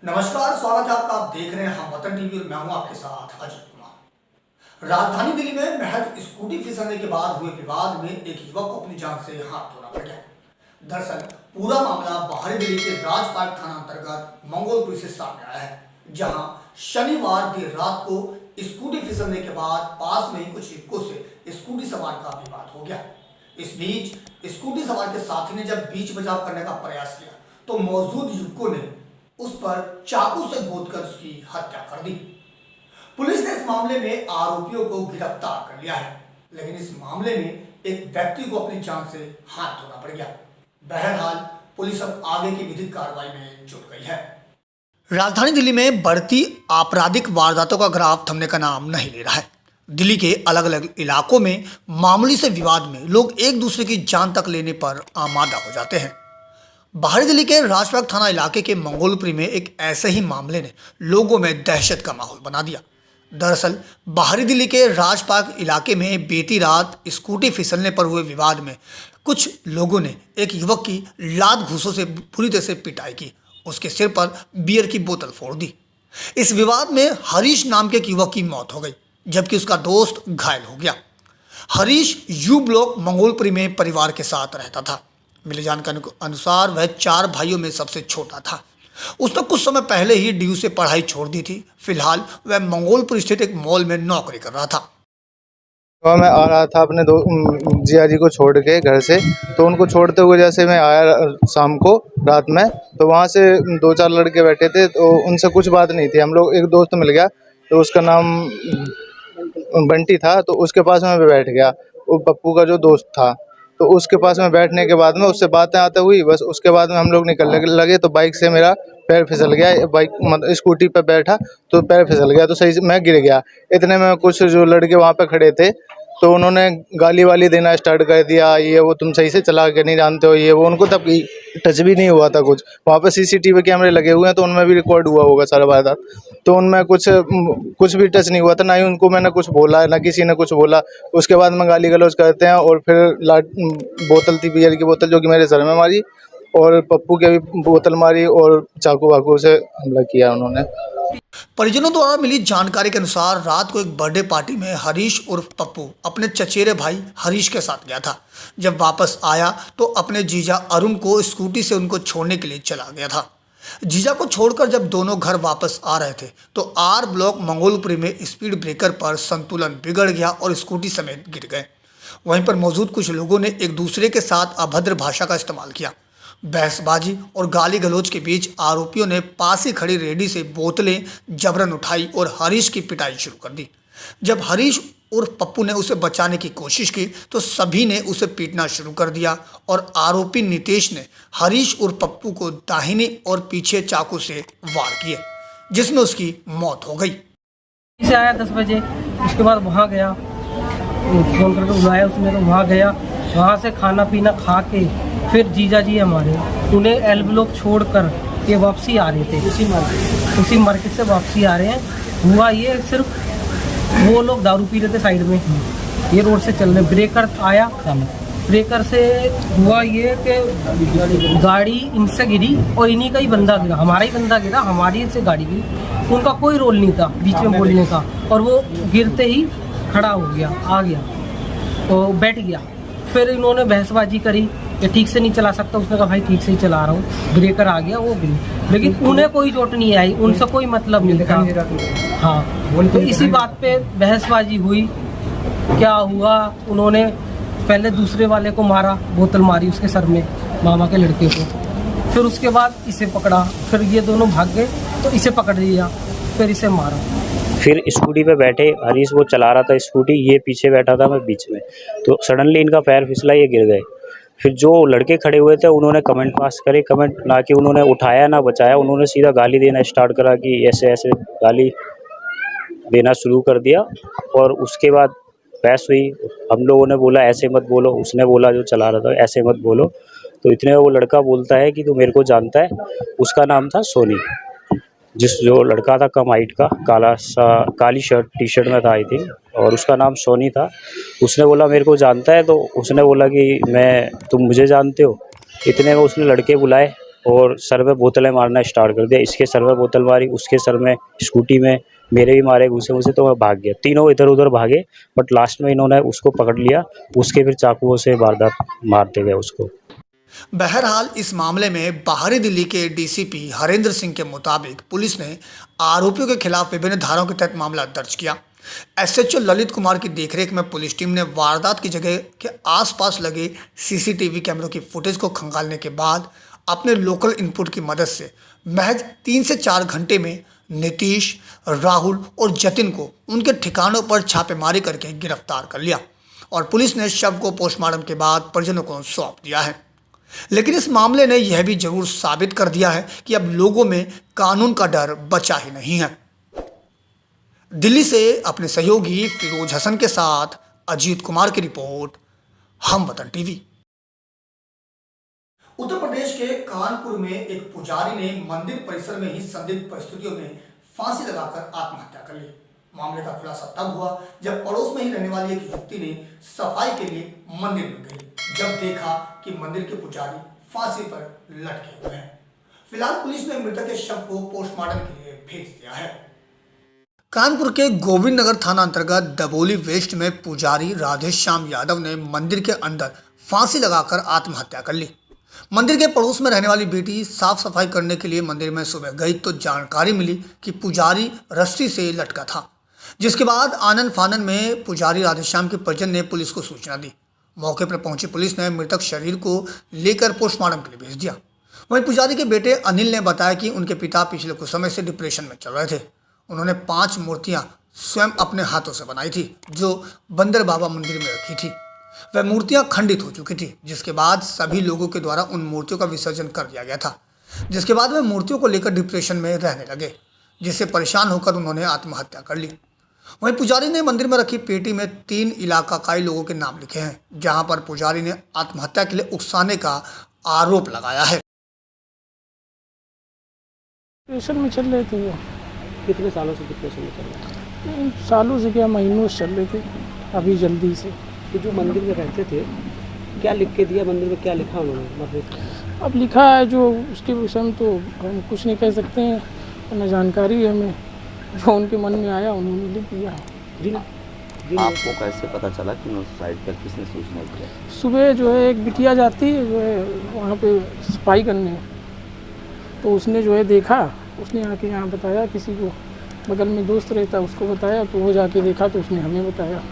नमस्कार, स्वागत है आपका। आप देख रहे हैं हम वतन टीवी और मैं हूं आपके साथ अजय कुमार। राजधानी दिल्ली में महज स्कूटी फिसलने के बाद हुए विवाद में एक युवक को अपनी जान से हाथ धोना पड़ गया। दरअसल पूरा मामला बाहरी दिल्ली के राजपाट थाना अंतर्गत मंगोलपुरी से सामने आया है, जहां शनिवार देर रात को स्कूटी फिसलने के बाद पास में ही कुछ युवकों से स्कूटी सवार का विवाद हो गया। इस बीच स्कूटी सवार के साथी ने जब बीच बचाव करने का प्रयास किया तो मौजूद युवकों ने उस पर चाकू से गोदकर उसकी हत्या कर दी। पुलिस ने इस मामले में आरोपियों को गिरफ्तार कर लिया है, लेकिन इस मामले में एक व्यक्ति को अपनी जान से हाथ धोना पड़ गया। बहरहाल पुलिस अब आगे की विधिक कार्रवाई में जुट गई है। राजधानी दिल्ली में बढ़ती आपराधिक वारदातों का ग्राफ थमने का नाम नहीं ले रहा है। दिल्ली के अलग अलग इलाकों में मामूली से विवाद में लोग एक दूसरे की जान तक लेने पर आमादा हो जाते हैं। बाहरी दिल्ली के राजबाग थाना इलाके के मंगोलपुरी में एक ऐसे ही मामले ने लोगों में दहशत का माहौल बना दिया। दरअसल बाहरी दिल्ली के राजबाग इलाके में बीती रात स्कूटी फिसलने पर हुए विवाद में कुछ लोगों ने एक युवक की लात घूंसों से बुरी तरह से पिटाई की, उसके सिर पर बियर की बोतल फोड़ दी। इस विवाद में हरीश नाम के एक युवक की मौत हो गई, जबकि उसका दोस्त घायल हो गया। हरीश यू ब्लॉक मंगोलपुरी में परिवार के साथ रहता था। मिली जानकारी के अनुसार वह 4 भाइयों में सबसे छोटा था। उसने कुछ समय पहले ही डीयू से पढ़ाई छोड़ दी थी। फिलहाल वह मंगोलपुर स्थित एक मॉल में नौकरी कर रहा था। तो मैं आ रहा था अपने जिया जी को छोड़ के घर से, तो उनको छोड़ते हुए जैसे मैं आया शाम को रात में, तो वहाँ से 2-4 लड़के बैठे थे, तो उनसे कुछ बात नहीं थी। हम लोग एक दोस्त मिल गया, तो उसका नाम बंटी था, तो उसके पास मैं बैठ गया। वो पप्पू का जो दोस्त था, तो उसके पास में बैठने के बाद में उससे बातें आते हुई, बस उसके बाद में हम लोग निकलने लगे तो बाइक से मेरा पैर फिसल गया। बाइक मतलब स्कूटी पे बैठा तो पैर फिसल गया, तो सही से मैं गिर गया। इतने में कुछ जो लड़के वहाँ पे खड़े थे, तो उन्होंने गाली वाली देना स्टार्ट कर दिया, ये वो तुम सही से चला के नहीं जानते हो, ये वो। उनको तब टच भी नहीं हुआ था कुछ। वहाँ पे सीसीटीवी कैमरे लगे हुए हैं, तो उनमें भी रिकॉर्ड हुआ होगा सारा वारदात। तो उनमें कुछ भी टच नहीं हुआ था, ना ही उनको मैंने कुछ बोला, ना किसी ने कुछ बोला। उसके बाद में गाली गलौज करते हैं, और फिर बोतल थी बियर की बोतल, जो कि मेरे सर में मारी, और पप्पू के भी बोतल मारी, और चाकू वाकू से हमला किया उन्होंने। परिजनों द्वारा मिली जानकारी के अनुसार रात को एक बर्थडे पार्टी में हरीश उर्फ पप्पू अपने चचेरे भाई हरीश के साथ गया था। जब वापस आया तो अपने जीजा अरुण को स्कूटी से उनको छोड़ने के लिए चला गया था। जीजा को छोड़कर जब दोनों घर वापस आ रहे थे तो आर ब्लॉक मंगोलपुरी में स्पीड ब्रेकर पर संतुलन बिगड़ गया और स्कूटी समेत गिर गए। वहीं पर मौजूद कुछ लोगों ने एक दूसरे के साथ अभद्र भाषा का इस्तेमाल किया। बहसबाजी और गाली गलौज के बीच आरोपियों ने पास ही खड़ी रेहड़ी से बोतलें जबरन उठाई और हरीश की पिटाई शुरू कर दी। जब हरीश उर्फ पप्पू ने उसे बचाने की कोशिश की तो सभी ने उसे पीटना शुरू कर दिया और आरोपी नितेश ने हरीश उर्फ पप्पू को दाहिने और पीछे चाकू से वार किए, जिसमें उसकी मौत हो गई। से आया 10 बजे, उसके बाद वहाँ गया, फोन करके बुलाया उसने, तो वहाँ गया। वहाँ से खाना पीना खा के फिर जीजा जी हमारे उन्हें एल ब्लॉक छोड़ कर ये वापसी आ रहे थे, उसी मार्केट से वापसी आ रहे हैं। हुआ ये सिर्फ वो लोग दारू पी रहे थे साइड में, ये रोड से चल रहे, ब्रेकर आया, ब्रेकर से हुआ ये कि गाड़ी इनसे गिरी और इन्हीं का ही बंदा गिरा, हमारा ही बंदा गिरा, हमारी से गाड़ी गिरी। उनका कोई रोल नहीं था बीच में बोलने का, और वो गिरते ही खड़ा हो गया, आ गया और बैठ गया। फिर इन्होंने बहसबाजी करी, ये ठीक से नहीं चला सकता, उसने कहा भाई ठीक से ही चला रहा हूँ, ब्रेकर आ गया, वो गिरी। लेकिन उन्हें कोई चोट नहीं आई, उनसे कोई मतलब नहीं था। हाँ, तो इसी बात पे बहसबाजी हुई। क्या हुआ, उन्होंने पहले दूसरे वाले को मारा, बोतल मारी उसके सर में, मामा के लड़के को। फिर उसके बाद इसे पकड़ा, फिर ये दोनों भाग गए तो इसे पकड़ लिया, फिर इसे मारा। फिर स्कूटी पे बैठे, हरीश वो चला रहा था स्कूटी, ये पीछे बैठा था, मैं बीच में, तो सडनली इनका पैर फिसला, ये गिर गए। फिर जो लड़के खड़े हुए थे उन्होंने कमेंट पास करे, कमेंट ना कि उन्होंने उठाया ना बचाया, उन्होंने सीधा गाली देना स्टार्ट करा कि ऐसे ऐसे गाली देना शुरू कर दिया। और उसके बाद बहस हुई, हम लोगों ने बोला ऐसे मत बोलो, उसने बोला जो चला रहा था ऐसे मत बोलो। तो इतने वो लड़का बोलता है कि तू मेरे को जानता है, उसका नाम था सोनी, जो लड़का था कम हाइट का, काली शर्ट टी शर्ट में था आई थिंक, और उसका नाम सोनी था। उसने बोला मेरे को जानता है, तो उसने बोला कि तुम मुझे जानते हो। इतने में उसने लड़के बुलाए, और सर पे बोतलें मारना स्टार्ट कर दिया। इसके सर पे बोतल मारी, उसके सर में, स्कूटी में, मेरे भी मारे घूसे मुझसे, तो मैं भाग गया। तीनों इधर उधर भागे, बट लास्ट में इन्होंने उसको पकड़ लिया। उसके फिर चाकुओं से वारदात मारते गए उसको। बहरहाल इस मामले में बाहरी दिल्ली के डीसीपी हरेंद्र सिंह के मुताबिक पुलिस ने आरोपियों के खिलाफ विभिन्न धाराओं के तहत मामला दर्ज किया। एसएचओ ललित कुमार की देखरेख में पुलिस टीम ने वारदात की जगह के आसपास लगे सीसीटीवी कैमरों की फुटेज को खंगालने के बाद अपने लोकल इनपुट की मदद से महज 3 से 4 घंटे में नीतीश, राहुल और जतिन को उनके ठिकानों पर छापेमारी करके गिरफ्तार कर लिया और पुलिस ने शव को पोस्टमार्टम के बाद परिजनों को सौंप दिया है। लेकिन इस मामले ने यह भी जरूर साबित कर दिया है कि अब लोगों में कानून का डर बचा ही नहीं है। दिल्ली से अपने सहयोगी फिरोज हसन के साथ अजीत कुमार की रिपोर्ट, हम वतन टीवी। उत्तर प्रदेश के कानपुर में एक पुजारी ने मंदिर परिसर में ही संदिग्ध परिस्थितियों में फांसी लगाकर आत्महत्या कर ली। मामले का खुलासा तब हुआ जब पड़ोस में ही रहने वाली एक युवती ने सफाई के लिए मंदिर में गई, जब देखा कि मंदिर के पुजारी फांसी पर लटके हुए हैं। फिलहाल पुलिस ने मृतक के शव को पोस्टमार्टम के लिए भेज दिया है। कानपुर के गोविंद नगर थाना अंतर्गत दबोली वेस्ट में पुजारी राधेश्याम यादव ने मंदिर के अंदर फांसी लगाकर आत्महत्या कर ली। मंदिर के पड़ोस में रहने वाली बेटी साफ सफाई करने के लिए मंदिर में सुबह गई तो जानकारी मिली कि पुजारी रस्सी से लटका था, जिसके बाद आनन फानन में पुजारी राधेश्याम के परिजन ने पुलिस को सूचना दी। मौके पर पहुंची पुलिस ने मृतक शरीर को लेकर पोस्टमार्टम के लिए भेज दिया। वहीं पुजारी के बेटे अनिल ने बताया कि उनके पिता पिछले कुछ समय से डिप्रेशन में चल रहे थे। उन्होंने 5 मूर्तियां स्वयं अपने हाथों से बनाई थी, जो बंदर बाबा मंदिर में रखी थी। वह मूर्तियां खंडित हो चुकी थी, जिसके बाद सभी लोगों के द्वारा उन मूर्तियों का विसर्जन कर दिया गया था। जिसके बाद वे मूर्तियों को लेकर डिप्रेशन में रहने लगे, जिससे परेशान होकर उन्होंने आत्महत्या कर ली। वहीं पुजारी ने मंदिर में रखी पेटी में 3 इलाकाई लोगों के नाम लिखे हैं, जहां पर पुजारी ने आत्महत्या के लिए उकसाने का आरोप लगाया है। डिप्रेशन में चल रहे थे वो। कितने सालों से डिप्रेशन में चल रहे हैं? सालों से क्या, महीनों से चल रहे थे, अभी जल्दी से। तो जो मंदिर में रहते थे, क्या लिख के दिया मंदिर में, क्या लिखा उन्होंने? अब लिखा है जो उसके विषय में तो हम कुछ नहीं कह सकते हैं, न जानकारी है हमें। जो उनके मन में आया उन्होंने लिख दिया। आपको कैसे पता चला कि सुसाइड कर, किसने सूचना किया? सुबह जो है एक बिटिया जाती है जो है वहाँ पे सफाई करने, तो उसने जो है देखा, उसने आके यहाँ बताया, किसी को बगल में दोस्त रहता उसको बताया, तो वो जाके देखा तो उसने हमें बताया।